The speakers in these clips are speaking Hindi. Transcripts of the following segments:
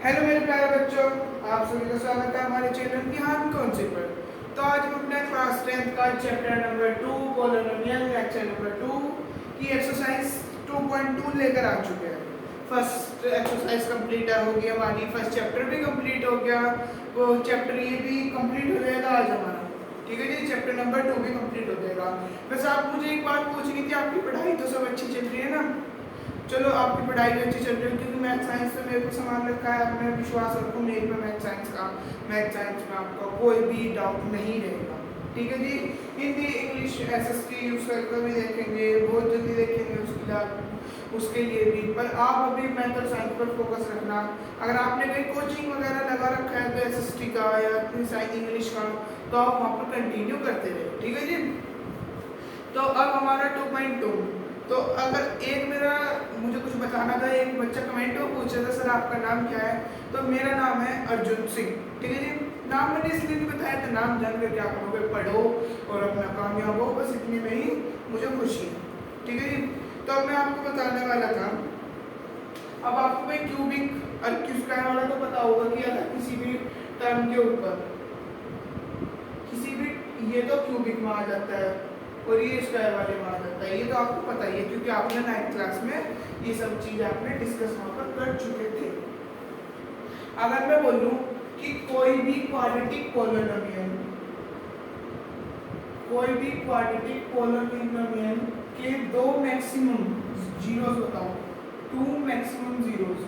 हेलो मेरे प्यारे बच्चों, आप सभी का स्वागत है हमारे चैनल की हाथ कॉन्सेप्ट पर। तो आज हम अपने क्लास 10 का chapter number 2 polynomial lecture number 2 की एक्सरसाइज 2.2 लेकर आ चुके हैं। फर्स्ट एक्सरसाइज कंप्लीट हो गई हमारी, फर्स्ट चैप्टर भी कंप्लीट हो गया, वो चैप्टर ये भी कंप्लीट हो जाएगा आज हमारा। ठीक है जी, चैप्टर नंबर 2 भी कंप्लीट हो जाएगा। वैसे आप मुझे एक बात पूछनी थी, आपकी पढ़ाई तो सब अच्छी चल रही है ना? चलो, आपकी पढ़ाई भी अच्छी चल रही है क्योंकि मैथ साइंस में मेरे को सामान रखा है। मैं विश्वास रखूँ मेरे पे मैथ साइंस में आपका कोई भी डाउट नहीं रहेगा। ठीक है जी। हिंदी इंग्लिश एसएसटी यूज करके भी देखेंगे, बहुत जल्दी देखेंगे उसके लिए भी। पर आप अभी मैथ और साइंस पर फोकस रखना। अगर आपने कहीं कोचिंग वगैरह लगा रखा है तो एसएसटी का या साइंस इंग्लिश का, तो आप वहाँ पर कंटिन्यू करते रहे। ठीक है जी। तो अब हमारा 2.2। तो अगर एक मेरा मुझे कुछ बताना था, एक बच्चा कमेंट में पूछ रहा था सर आपका नाम क्या है, तो मेरा नाम है अर्जुन सिंह। ठीक है जी। नाम मैंने इसलिए नहीं बताया तो नाम जान कर क्या करोगे, पढ़ो और अपना कामयाब हो, बस इतने में ही मुझे खुशी है। ठीक है जी। तो अब मैं आपको बताने वाला था, अब आपको भाई क्यूबिक और क्यू स्क्वायर वाला तो पता होगा कि अगर किसी भी टर्म के ऊपर किसी भी, ये तो क्यूबिक में आ जाता है और ये स्क्वायर वाले में आ जाता है, ये तो आपको पता ही है क्योंकि आपने 9th क्लास में ये सब चीज आपने डिस्कस वहां पर कर चुके थे। अगर मैं बोलूं कि कोई भी क्वाड्रेटिक पोलिनोमियल के दो मैक्सिमम जीरोस बताओ, टू मैक्सिमम जीरोस।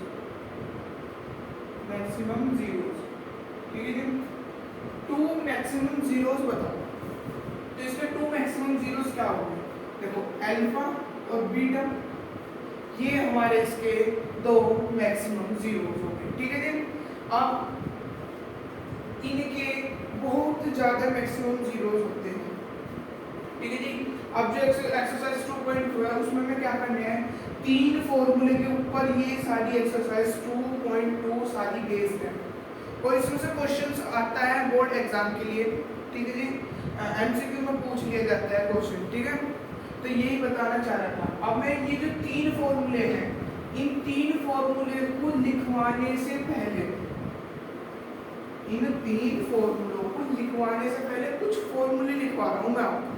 ठीक है जी। टू मैक्सिमम जीरोस बताओ, तो इसके टू मैक्सिमम जीरोस क्या होंगे? देखो, अल्फा और बीटा, ये हमारे इसके दो मैक्सिमम जीरोस होंगे। ठीक है जी। अब इनके बहुत ज्यादा मैक्सिमम जीरोस होते हैं। ठीक है जी। अब जो एक्सरसाइज 2.2 है उसमें हमें क्या करने हैं, तीन फॉर्मूले के ऊपर ये सारी एक्सरसाइज 2.2 सारी बेस्ड है और इसमें से क्वेश्चंस आता है बोर्ड एग्जाम के लिए। ठीक है जी। एमसीक्यू में पूछ लिया जाता है क्वेश्चन। ठीक है, तो यही बताना चाह रहा था। अब मैं ये जो तीन फॉर्मूले हैं, इन तीन फॉर्मूले को लिखवाने से पहले कुछ फॉर्मूले लिखवा रहा हूँ मैं आपको।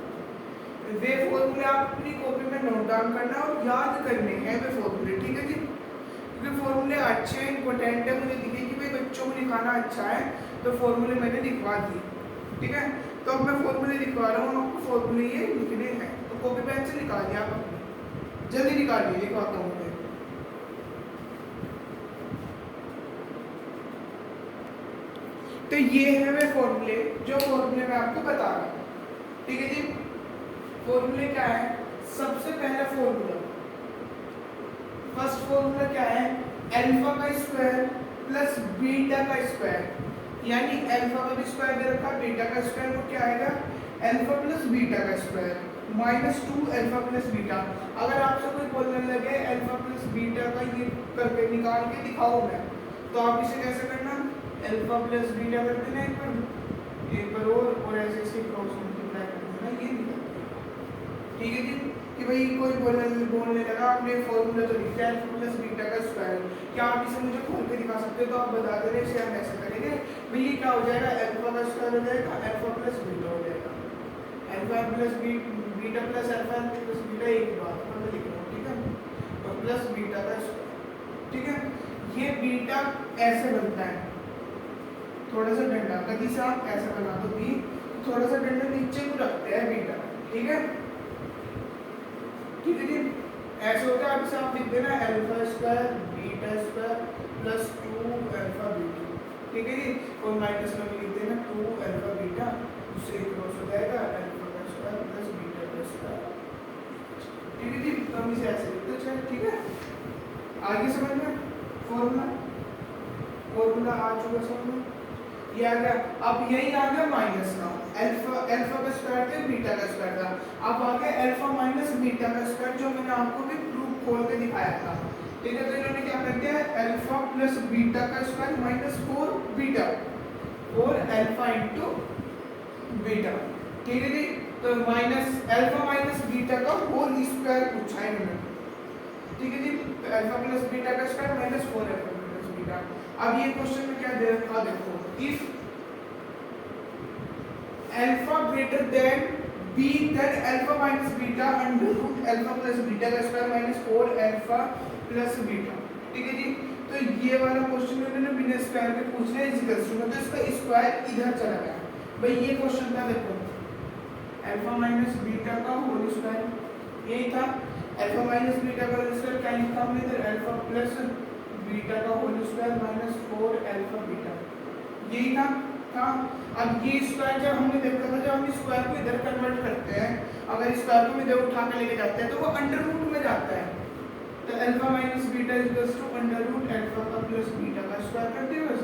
वे फॉर्मूले आप अपनी कॉपी में नोट डाउन करना और याद करने हैं वे फॉर्मूले। ठीक है जी। क्योंकि फॉर्मूले अच्छे इंपॉर्टेंट है, मुझे दिखे कि भाई बच्चों को लिखाना अच्छा है, तो फॉर्मूले मैंने लिखवा दी। ठीक है, तो अब मैं फॉर्मूले लिखवा रहा हूँ आपको, फॉर्मूले ये लिखने हैं तो कॉपी पेन से निकाल दिया आप अपने, जल्दी निकालिए, लिखवाता हूँ मैं। तो ये है वे फॉर्मूले, जो फॉर्मूले मैं आपको बता रहा हूँ। ठीक है जी। फॉर्मूले क्या है? सबसे पहला फॉर्मूला, फर्स्ट फॉर्मूला क्या है? अल्फा का स्क्वायर प्लस बीटा का स्क्वायर, यानी अल्फा का भी स्क्वायर दे रखा, बीटा का स्क्वायर, वो क्या आएगा? अल्फा प्लस बीटा का square minus 2 alpha plus beta. अगर आपसे कोई बोलने लगे अल्फा प्लस बीटा का ये करके निकाल के दिखाओ मैं, तो आप इसे कैसे करना? अल्फा प्लस बीटा कर देना एक बार और ऐसे इसके क्रॉस मल्टीप्लाई कर देना, ये निकल गया। ठीक है जी। कि भाई कोई बोलने लगा आपने फॉर्मूला तो लिखा है अल्फा प्लस बीटा का स्क्वायर, क्या आप इसे मुझे खोल के दिखा सकते हो? तो आप बता दे रहे इसे हम ऐसे करेंगे, भाई ये क्या हो जाएगा? अल्फा का स्क्वायर हो जाएगा, अल्फा प्लस बीटा हो जाएगा, alpha plus beta plus alpha plus beta एक बात मैं लिख रहा हूँ। ठीक है, और प्लस बीटा का स्क्वायर। ठीक है, ये बीटा ऐसे बनता है, थोड़ा सा डंडा कभी से आप ऐसा बना दो बी, थोड़ा सा डंडा नीचे को रखते हैं बीटा। ठीक है, ठीक है जी। ऐसे होता है, आप इसे आप लिख देना alpha square beta square plus 2 alpha beta. ठीक है जी, और माइनस में भी लिख देना 2 अल्फा बीटा, उससे क्रॉस हो जाएगा अल्फा का स्क्वायर प्लस बीटा का स्क्वायर। ठीक है जी, तो हम इसे ऐसे लिखते हैं। ठीक है, आगे समझ में फॉर्मूला आ चुका समझ में, ये आ गया। अब यही आ गया माइनस का, अल्फा का स्क्वायर थे, बीटा का स्क्वायर था, अब आ गया अल्फा माइनस बीटा का स्क्वायर, जो मैंने आपको भी प्रूफ खोल के दिखाया था। ठीक है, तो इन्होंने क्या कर दिया? अल्फा प्लस बीटा का स्क्वायर माइनस 4 बीटा और अल्फा इंटू बीटा। ठीक है जी, तो माइनस अल्फा माइनस बीटा का होल स्क्वायर पूछा है इन्होंने। ठीक है जी, तो अल्फा प्लस बीटा का square minus 4 alpha plus beta. अब ये क्वेश्चन में क्या दे रखा देखो, if alpha greater than B then alpha minus beta under root alpha plus beta का square minus 4 alpha plus beta. ठीक है जी, तो ये वाला क्वेश्चन उन्होंने बिना स्क्वायर के पूछना है, इक्वल्स टू मतलब इसका स्क्वायर इधर चला गया भाई। ये क्वेश्चन था देखो, अल्फा माइनस बीटा का होल स्क्वायर यही था, अल्फा माइनस बीटा का होल स्क्वायर क्या लिखा हमने इधर, अल्फा प्लस बीटा का whole square minus 4 alpha beta, यही था। अब ये स्क्वायर जब हमने देखा था, जब हम स्क्वायर को इधर कन्वर्ट करते हैं, अगर स्क्वायर को इधर उठा के लेके जाते हैं तो वो अंडर रूट में जाता है, तो alpha minus beta equals to under root alpha का प्लस बीटा का स्क्वायर करते हैं बस,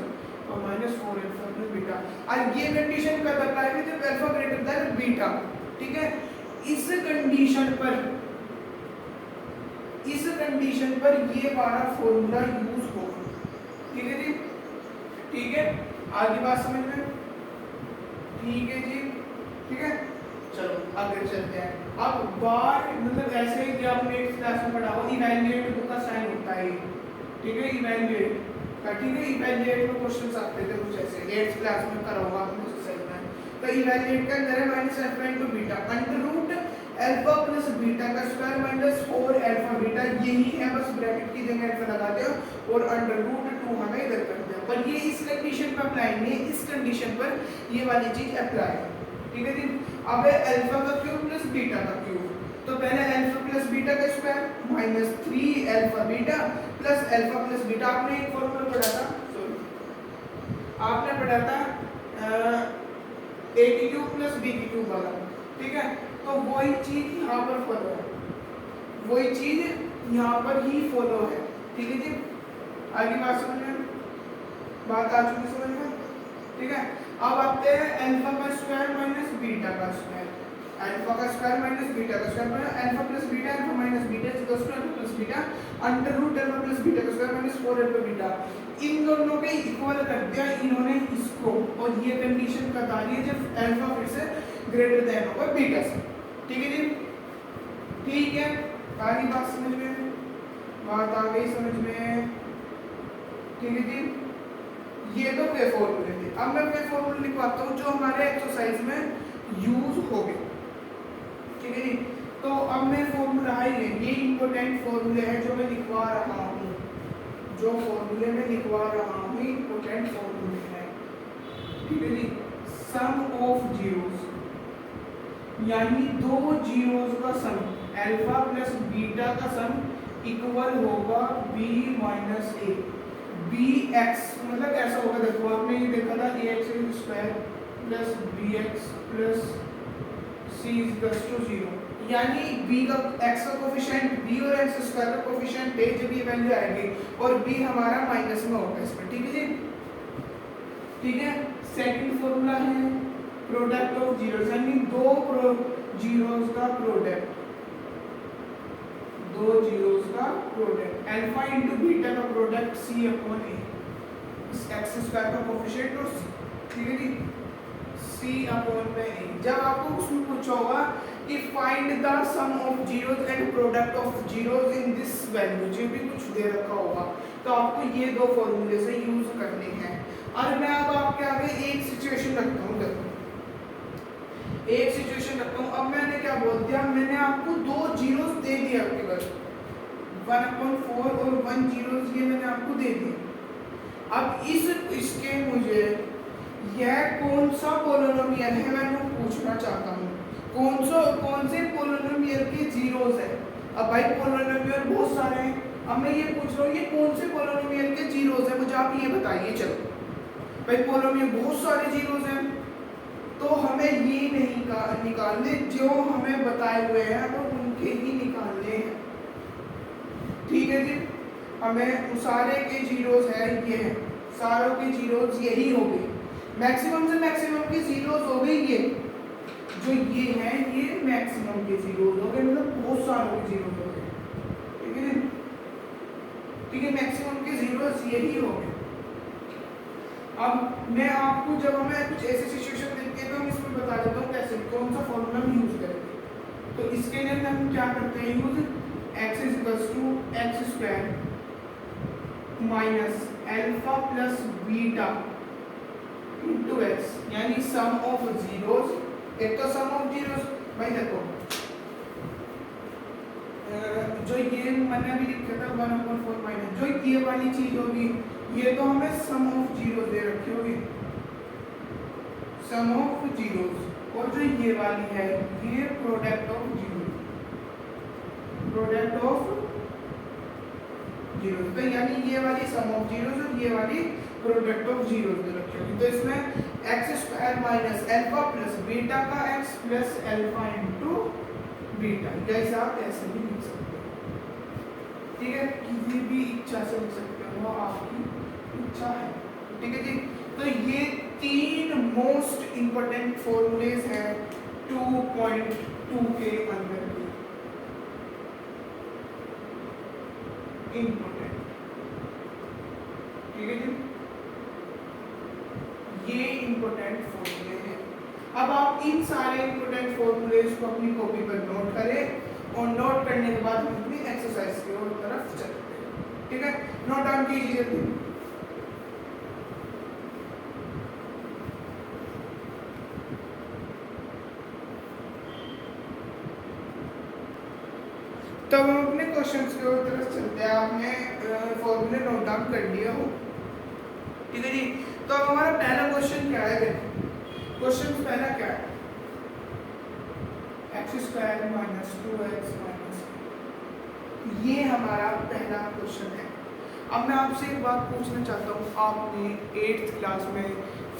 और माइनस 4 अल्फा प्लस बीटा। और ये कंडीशन कब अप्लाई हुई, जब अल्फा ग्रेटर देन बीटा। ठीक है, इस कंडीशन पर ये वाला फॉर्मूला यूज होगा। ठीक है जी, ठीक है, आगे बात समझ में, ठीक है जी, ठीक है, चलो आगे चलते हैं। अब बार मतलब ऐसे ही जो आपने एक क्लास में पढ़ा हो, इवैल्यूएट का साइन होता है, ठीक है, इवैल्यूएट का, ठीक है, इवैल्यूएट में क्वेश्चंस आते थे कुछ ऐसे, 8th क्लास में करा होगा आपने एक्सरसाइज में। तो इवैल्यूएट का अंदर है minus alpha into beta under root alpha plus beta का स्क्वायर माइनस 4 अल्फा बीटा, यही है, बस ब्रैकेट की जगह अल्फा लगा दो और अंडर रूट 2 हमें इधर कर दिया। पर ये इस कंडीशन पर अप्लाई नहीं है, इस कंडीशन पर ये वाली चीज अप्लाई है। ठीक है जी, अब है अल्फा का क्यूब प्लस बीटा का क्यूब, तो पहले अल्फा प्लस बीटा का square minus 3 alpha beta plus alpha plus beta. आपने एक फॉर्मूला पढ़ा था, सॉरी आपने पढ़ा था a की क्यूब प्लस b की क्यूब वाला। ठीक है, तो वही चीज यहाँ पर फॉलो है, वही चीज यहाँ पर ही फॉलो है। ठीक है जी, आगे बात समझ में, बात आ चुकी समझ में। ठीक है, अब आते हैं अल्फा का स्क्वायर माइनस बीटा का स्क्वायर, अल्फा का स्क्वायर माइनस बीटा का square, alpha plus beta alpha minus beta equals to alpha plus beta under root alpha plus beta का स्क्वायर माइनस 4 अल्फा बीटा। इन दोनों के इक्वल कर दिया इन्होंने इसको, और ये कंडीशन बता रही है जब अल्फा फिर से ग्रेटर देन होगा बीटा से। ठीक है जी, ठीक है, आगे बात समझ में, बात आ गई समझ में। ठीक है जी, ये तो वे फॉर्मूले थे। अब मैं वे फॉर्मूले लिखवाता हूँ जो हमारे एक्सरसाइज में यूज हो गए। ठीक है जी, तो अब मैं फॉर्मूला है ये इंपॉर्टेंट फॉर्मूले हैं जो मैं लिखवा रहा हूँ, जो फॉर्मूले में लिखवा रहा हूँ इंपॉर्टेंट फॉर्मूले हैं। ठीक है जी, सम ऑफ जीरोस यानी दो जीरोस का सम अल्फा प्लस बीटा का सम इक्वल होगा b minus A. B X मतलब ऐसा होगा, देखो आपने ये देखा था A X square plus B X plus C equals to 0, यानी b का x का कोफिशिएंट b और x स्क्वायर का कोफिशिएंट है, जब ये वैल्यू आएगी और b हमारा माइनस में होगा इसमें। ठीक है जी, ठीक है। सेकंड फॉर्मूला है प्रोडक्ट ऑफ जीरोस, यानी दो जीरोस का प्रोडक्ट, दो जीरोस का प्रोडक्ट अल्फा इनटू बीटा का प्रोडक्ट c अपॉन a, इस x स्क्वायर का कोफिशिएंट और c। ठीक है जी, c अपॉन में a। जब आपको उसमें पूछा होगा कि find the sum of zeros and product of zeros in this value, जो भी कुछ दे रखा होगा, तो आपको ये दो फॉर्मूले से यूज करने हैं। और मैं अब आपके आगे एक सिचुएशन रखता हूँ, देखो एक सिचुएशन रखता हूँ। अब मैंने क्या बोल दिया, मैंने आपको दो जीरोस दे दिए, आपके पास 1/4 और 1 जीरोस ये मैंने आपको दे दिए। अब इसके मुझे यह कौन सा पोलिनोमियल है मैं पूछना चाहता हूँ, कौन से पोलिनोमियल के जीरोस है। अब भाई पोलिनोमियल बहुत सारे हैं, अब मैं ये पूछ रहा हूँ ये कौन से पोलिनोमियल के जीरोस है, मुझे आप ये बताइए। चलो भाई पोलिनोमियल बहुत सारे जीरोस हैं, तो हमें ये नहीं निकालने, जो हमें बताए हुए हैं वो उनके ही निकालने हैं। ठीक है जी, हमें सारे के जीरोस है ये है, सारों के जीरोस यही हो गए, मैक्सिमम से मैक्सिमम के जीरोस हो गए, ये जो ये है ये मैक्सिमम के जीरोस हो गए, मतलब बहुत सारों के जीरोस हो गए। ठीक है, ठीक है, मैक्सिमम के जीरोस यही हो गए। अब मैं आपको जब हमें कुछ ऐसी सिचुएशन देखते हैं तो हम इसमें बता देता हूँ कैसे कौन सा फॉर्मूला हम यूज करेंगे। तो इसके लिए हम क्या करते हैं use, x equals to x square minus alpha plus beta into x, यानी सम ऑफ जीरोस। एक तो सम ऑफ जीरोस भाई देखो जो ये मैंने अभी लिखा था 1/4 माइनस, जो ये वाली चीज होगी ये तो हमें सम ऑफ जीरो दे रखी होगी, सम ऑफ जीरोस, और जो ये वाली है ये product of zero, product of zero, तो यानी ये वाली सम ऑफ जीरोस और ये वाली प्रोडक्ट ऑफ जीरोस दे रखी होगी। तो इसमें X square minus alpha plus beta का X plus alpha into beta, जैसे आप ऐसे भी लिख सकते हो, ठीक है, किसी भी इच्छा से लिख सकते हो, वो आपकी इच्छा है, ठीक है जी। तो ये तीन मोस्ट इंपोर्टेंट फॉर्मूलेज हैं 2.2 के अंदर के, इंपोर्टेंट, ठीक है जी, ये इंपोर्टेंट फॉर्मूले हैं। अब आप इन सारे इंपोर्टेंट फॉर्मूलेज को अपनी कॉपी पर नोट करें और नोट करने के बाद हम अपनी एक्सरसाइज की ओर तरफ चलते हैं, ठीक है। नोट डाउन कीजिए जल्दी। तो हम अपने क्वेश्चंस की ओर तरफ चलते हैं। आपने फॉर्मूले नोट डाउन कर लिया हो, ठीक है जी। तो अब हमारा पहला क्वेश्चन क्या है, देखो क्वेश्चन पहला क्या है, x square minus 2x minus, ये हमारा पहला क्वेश्चन है। अब मैं आपसे एक बात पूछना चाहता हूँ, आपने 8th क्लास में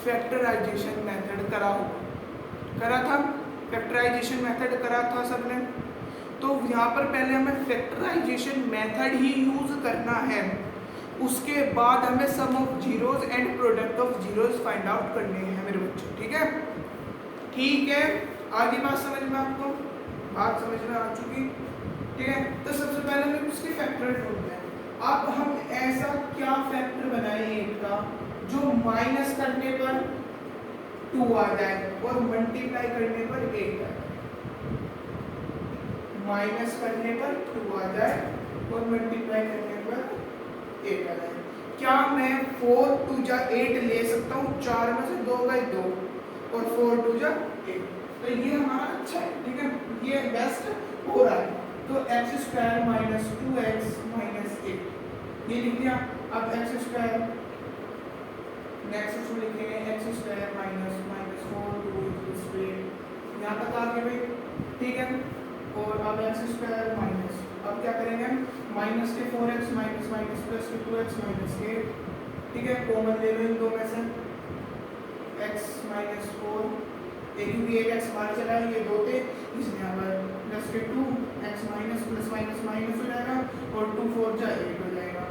फैक्टराइजेशन मेथड करा था, फैक्टराइजेशन मेथड करा था सबने। तो यहाँ पर पहले हमें फैक्टराइजेशन मेथड ही यूज करना है, उसके बाद हमें sum of zeros and product of zeros find out करने हैं मेरे बच्चों, ठीक है, ठीक है। आगे बात समझ में, आपको बात समझ में आ चुकी, ठीक है। तो सबसे पहले हमें उसके फैक्टर ढूंढते हैं। अब हम ऐसा क्या फैक्टर बनाए 8 का जो माइनस करने पर 2 आ जाए और मल्टीप्लाई करने पर 8 आ जाए, माइनस करने पर 2 आ जाए और मल्टीप्लाई करने पर 8 आ जाए। क्या मैं 4 2 जा 8 ले सकता हूँ, 4 में से 2 गए 2 और 4 2 जा 8, तो ये हमारा अच्छा है, ठीक है, ये बेस्ट हो रहा है। तो x square minus 2x minus 8 ये लिख दिया। अब एक्स स्क्वायर नेक्स्ट उसमें लिखेंगे एक्स स्क्वायर माइनस 4 2 8 यहाँ तक आ गए भाई, ठीक है। और अब एक्स स्क्वायर माइनस, अब क्या करेंगे माइनस के 4x माइनस माइनस प्लस के 2x माइनस 8, ठीक है, कॉमन ले लो इन दो में से x माइनस 4, क्योंकि एक x बाहर चला है, ये 2 थे, इसमें यहाँ पर प्लस के 2 x minus plus minus minus हो जाएगा और 2 4 जा 8 हो जाएगा,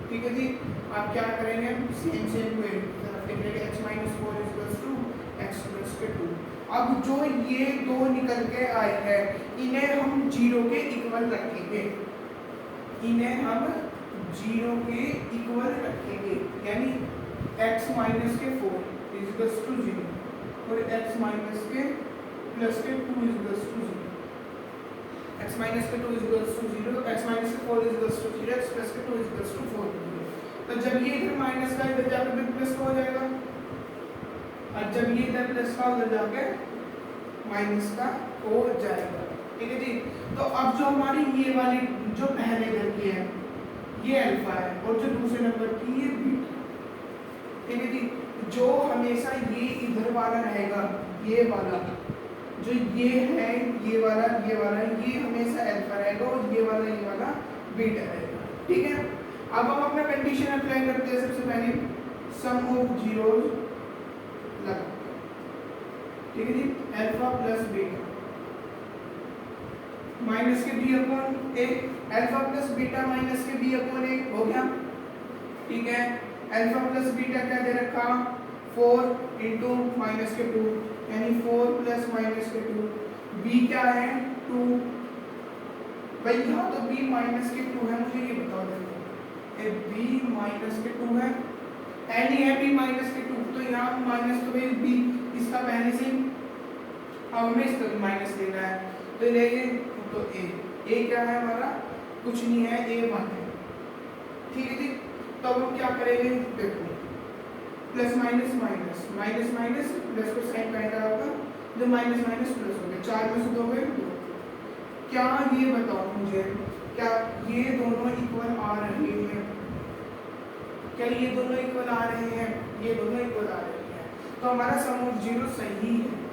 ठीक है जी। आप क्या करेंगे सेम वे तरफ लिखेंगे x minus 4 equals to x plus के 2। अब जो ये 2 निकल के आए हैं इन्हें हम 0 के इक्वल रखेंगे, इन्हें हम 0 के इक्वल रखेंगे, यानी x माइनस के 4 इक्वल्स टू 0 और x माइनस के प्लस के 2 इक्वल्स टू 0, x माइनस के 2 इक्वल्स टू 0, x माइनस के 4 इक्वल्स टू 0, x प्लस के 2 इक्वल्स टू 4। तो जब ये इधर माइनस का इधर जाकर भी प्लस का हो जाएगा, और जब ये इधर प्लस का उधर जाके माइनस का हो जाएगा, ठीक है जी। तो अब जो हमारी ये वाली जो पहले इधर की है ये अल्फा है और जो दूसरे नंबर की ये बीटा, ठीक है जी। जो हमेशा ये इधर वाला रहेगा, ये वाला जो ये है, ये वाला ये हमेशा अल्फा रहेगा और ये वाला बीटा रहेगा, ठीक है। अब हम अपना कंडीशन अप्लाई करते हैं। सबसे पहले सम ऑफ जीरोस लगा, ठीक है जी, अल्फा प्लस बीटा माइनस के बी अपॉन ए, अल्फा प्लस बीटा माइनस के बी अपॉन ए हो गया, ठीक है। अल्फा प्लस बीटा क्या दे रखा 4 इंटू माइनस के 2, यानी 4 प्लस माइनस के 2, बी क्या है 2, भाई यहाँ तो बी माइनस के 2 है, मुझे ये बताओ देखो ए बी माइनस के 2 है, एन ही है बी माइनस के 2, तो यहाँ माइनस तो भाई बी इसका पहले से हमें इसका भी माइनस लेना है, तो लेंगे तो ए क्या है हमारा कुछ नहीं है, ए 1 है, ठीक है जी। तो अब हम क्या करेंगे, देखो plus minus minus minus minus plus को साइन काटा होगा, जो माइनस माइनस प्लस हो गया, 4 में से 2 गए 2। क्या ये बताओ मुझे, क्या ये दोनों इक्वल आ रहे हैं, क्या ये दोनों इक्वल आ रहे हैं, ये दोनों इक्वल आ रहे हैं, तो हमारा सम ऑफ जीरो सही है।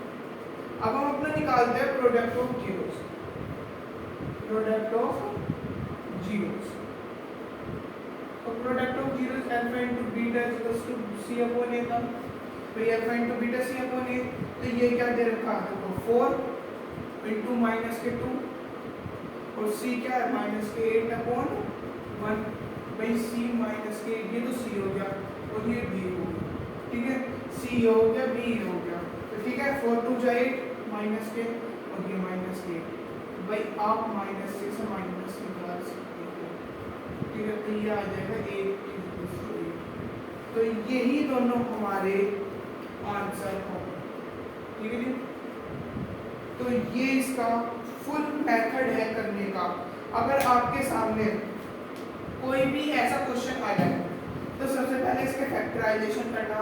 अब हम अपना निकालते हैं product of zeros, product of zeros. तो product of zeros alpha into beta equals to C upon A था, तो ये alpha into beta C upon A, तो ये क्या दे रखा है, तो 4 इनटू माइनस के 2 और सी क्या है माइनस के 8 अपॉन 1, भाई सी माइनस के, ये तो सी हो गया और ये बी हो गया, ठीक है, सी हो गया बी हो गया, तो ठीक है 4 2 जा 8 माइनस के और ये माइनस के, भाई आप माइनस से माइनस निकाल सकते हो, ठीक है, तो ये आ जाएगा 8 तो यही दोनों हमारे आंसर होंगे, ठीक है जी। तो ये इसका फुल मेथड है करने का। अगर आपके सामने कोई भी ऐसा क्वेश्चन आ जाए तो सबसे पहले इसके फैक्टराइजेशन करना।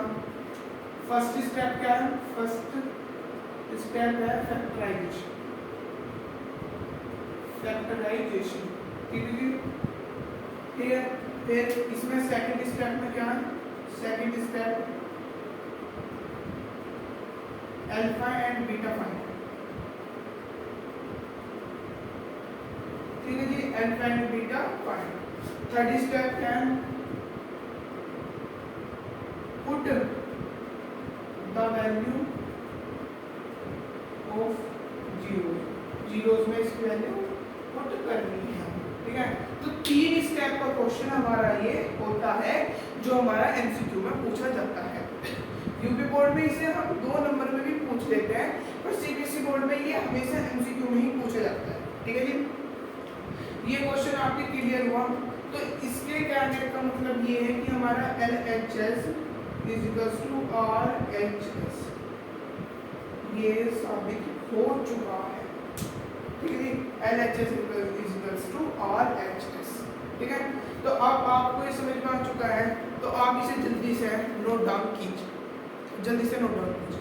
फर्स्ट स्टेप क्या है, फर्स्ट स्टेप है फैक्टराइजेशन, फैक्टराइजेशन, ठीक है जी, ठीक है। फिर इसमें सेकंड स्टेप में क्या है, second step alpha and beta find, ठीक है जी, alpha and beta find. Third step क्या है, put the value of zeros, zeros में इसकी वैल्यू पुट करनी है, ठीक है। तो 3 स्टेप का क्वेश्चन हमारा ये होता है जो हमारा एमसीक्यू में पूछा जाता है। यूपी बोर्ड में इसे हम 2 नंबर में भी पूछ लेते हैं, पर सीबीएसई बोर्ड में ये हमेशा एमसीक्यू में ही पूछा जाता है, ठीक है जी। ये क्वेश्चन आपके क्लियर हुआ। तो इसके कहने का मतलब ये है कि हमारा LHS is equals to RHS ये साबित हो चुका है, ठीक है जी, LHS is equals to RHS, ठीक है। तो अब आपको ये समझ में आ चुका है, तो आप इसे जल्दी से नोट डाउन कीजिए, जल्दी से नोट डाउन कीजिए।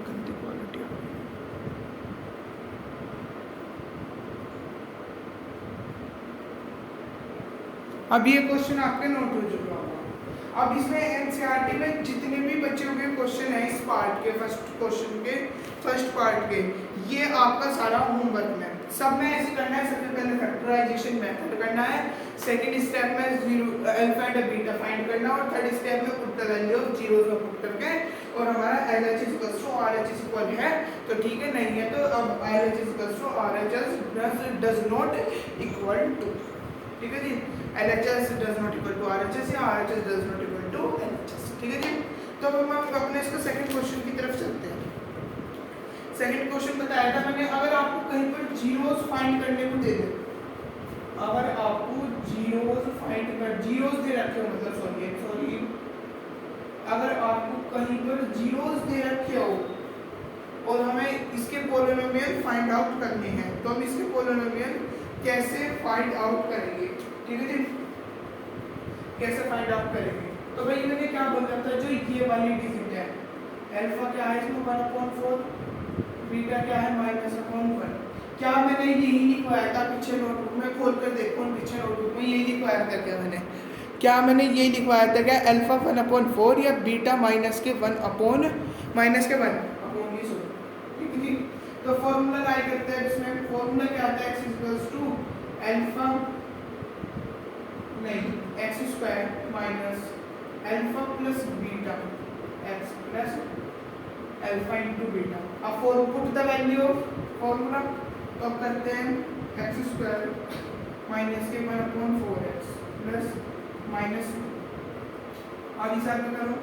गंदी क्वालिटी आ रही है। अब ये क्वेश्चन आपके नोट हो चुका होगा। अब इसमें एनसीईआरटी में जितने भी बच्चों के क्वेश्चन हैं इस पार्ट के, फर्स्ट क्वेश्चन के फर्स्ट पार्ट के, ये आपका सारा होमवर्क में सब में ऐसे करना है। सबसे पहले फैक्टराइजेशन मेथड करना है, सेकंड स्टेप में zero alpha and beta find करना, और थर्ड स्टेप में put the value of zeros को पुट करके, और हमारा LHS equals to RHS equal है तो ठीक है, नहीं है तो अब LHS equals to RHS does not equal to, ठीक है जी, LHS does not equal to RHS या RHS does not equal to LHS, ठीक है जी। तो अब हम अपने इसको सेकंड क्वेश्चन की तरफ चलते हैं। सेकंड क्वेश्चन बताया था मैंने, अगर आपको कहीं पर जीरोस फाइंड करने को दे दे, अगर आपको जीरोस फाइंड कर, जीरोस दे रखे हो मतलब सॉरी अगर आपको कहीं पर जीरोस दे रखे हो और हमें इसके पॉलिनोमियल फाइंड आउट करने हैं, तो हम इसके पॉलिनोमियल कैसे फाइंड आउट करेंगे, ठीक है जी, कैसे फाइंड आउट करेंगे। तो भाई मैंने क्या बोला था, जो ये वाली डिजिट है अल्फा क्या है इसमें 1/4, बीटा क्या है -1, क्या मैंने यही लिखवाया था पीछे नोटबुक में, खोल कर देखो पीछे नोटबुक में यही लिखवाया था क्या मैंने, क्या मैंने यही लिखवाया था क्या, अल्फा 1/4 या बीटा -1 अपॉन ये सो, ठीक है जी। तो फॉर्मूला काय करते हैं इसमें, फॉर्मूला क्या आता है, x इक्वल्स टू अल्फा नहीं x² minus alpha plus beta x plus alpha into beta. अब put the value of formula, तो अब करते हैं x² माइनस के 1/4x प्लस माइनस आगे साथ में करो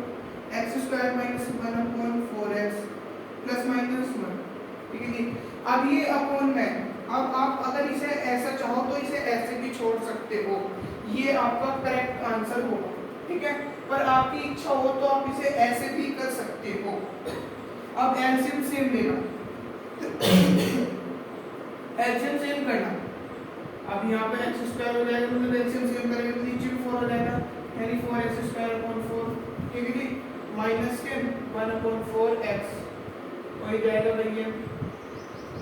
x² minus 1/4x plus minus 1, ठीक है जी। अब ये अपॉन में, अब आप अगर इसे ऐसा चाहो तो इसे ऐसे भी छोड़ सकते हो, ये आपका करेक्ट आंसर होगा, ठीक है, पर आपकी इच्छा हो तो आप इसे ऐसे भी कर सकते हो। अब एलसीएम सेम लेना एलसीएम सेम करना। अब यहाँ पे एक्स स्क्वायर हो जाएगा, मतलब एलसीएम सेम करेंगे तो नीचे भी 4 हो जाएगा, यानी 4x स्क्वायर अपॉन 4, ठीक है जी, माइनस के 1 अपॉन 4x वही जाएगा भैया,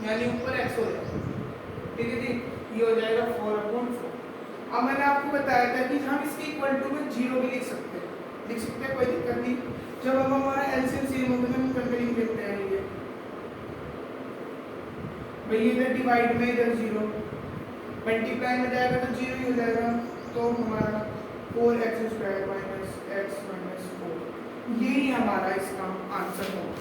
यानी ऊपर x हो जाएगा, ठीक है जी, ये हो जाएगा 4 अपॉन 4। अब मैंने आपको बताया था कि हम इसके इक्वल टू में 0 भी लिख सकते हैं, कोई दिक्कत नहीं। जब हम हमारा एलसीएम सेम होगा तो हम करके लिख लेते हैं ये भैया, इधर डिवाइड में इधर 0, मल्टीप्लाई में जाएगा तो 0 ही हो जाएगा, तो हमारा 4x square minus x minus 4 यही हमारा इसका आंसर होगा,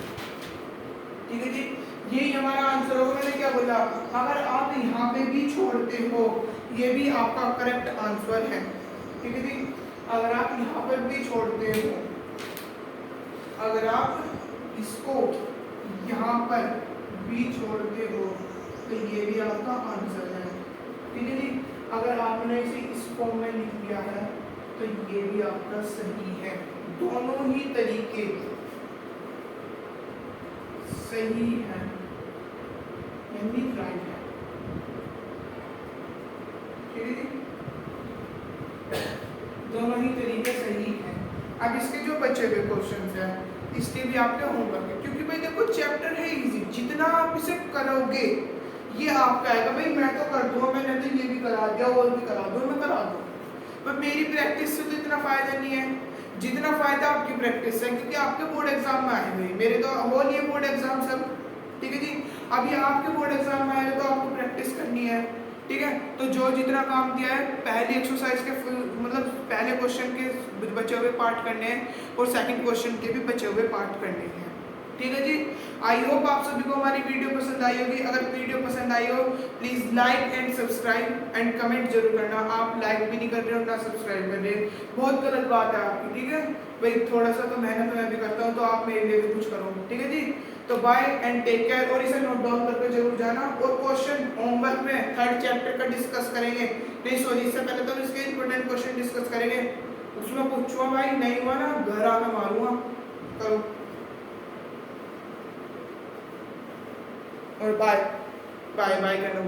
ठीक है जी, यही हमारा आंसर होगा। मैंने क्या बोला, अगर आप यहाँ पे भी छोड़ते हो ये भी आपका करेक्ट आंसर है, ठीक है जी, अगर आप यहाँ पर भी छोड़ते हो, अगर आप इसको यहाँ पर भी छोड़ते हो तो ये भी आपका आंसर है, ठीक है जी। अगर आपने इसे इस फॉर्म में लिख दिया है तो ये भी आपका सही है, दोनों ही तरीके सही है, यानी राइट है, ठीक है जी, दोनों ही तरीके सही हैं। अब इसके जो बचे हुए क्वेश्चंस हैं इसके भी आपका होमवर्क है, क्योंकि भाई देखो चैप्टर है इजी, जितना आप इसे करोगे ये आपका आएगा। भाई मैं तो कर दूंगा, मैंने तो ये भी करा दिया और भी करा दो, मैं करा दूँ, पर मेरी प्रैक्टिस से तो इतना फायदा नहीं है जितना फायदा आपकी प्रैक्टिस है, क्योंकि आपके बोर्ड एग्जाम में आए हुए, मेरे तो हो नहीं है बोर्ड एग्जाम सब, ठीक है जी। अभी आपके बोर्ड एग्जाम में आए तो आपको प्रैक्टिस करनी है, ठीक है। तो जो जितना काम दिया है पहली एक्सरसाइज के मतलब पहले क्वेश्चन के बचे हुए पार्ट करने हैं और सेकंड क्वेश्चन के भी बचे हुए पार्ट करने हैं, ठीक है जी। आई होप आप सभी को हमारी वीडियो पसंद आई होगी। अगर वीडियो पसंद आई हो please like and subscribe and comment जरूर करना। आप लाइक भी नहीं कर रहे हो ना सब्सक्राइब कर रहे, बहुत गलत बात है आपकी, ठीक है भाई। थोड़ा सा तो मेहनत मैं भी करता हूँ, तो आप मेरे लिए भी कुछ करो, ठीक है जी। तो बाय एंड टेक केयर, और इसे नोट डाउन करके जरूर जाना। और क्वेश्चन होमवर्क में 3rd चैप्टर का डिस्कस करेंगे, नहीं सॉरी इससे पहले तो इसके इंपॉर्टेंट क्वेश्चन डिस्कस करेंगे। उसमें पूछूंगा भाई, नहीं हुआ ना घर आकर मारूंगा, करो। और बाय बाय बाय करना।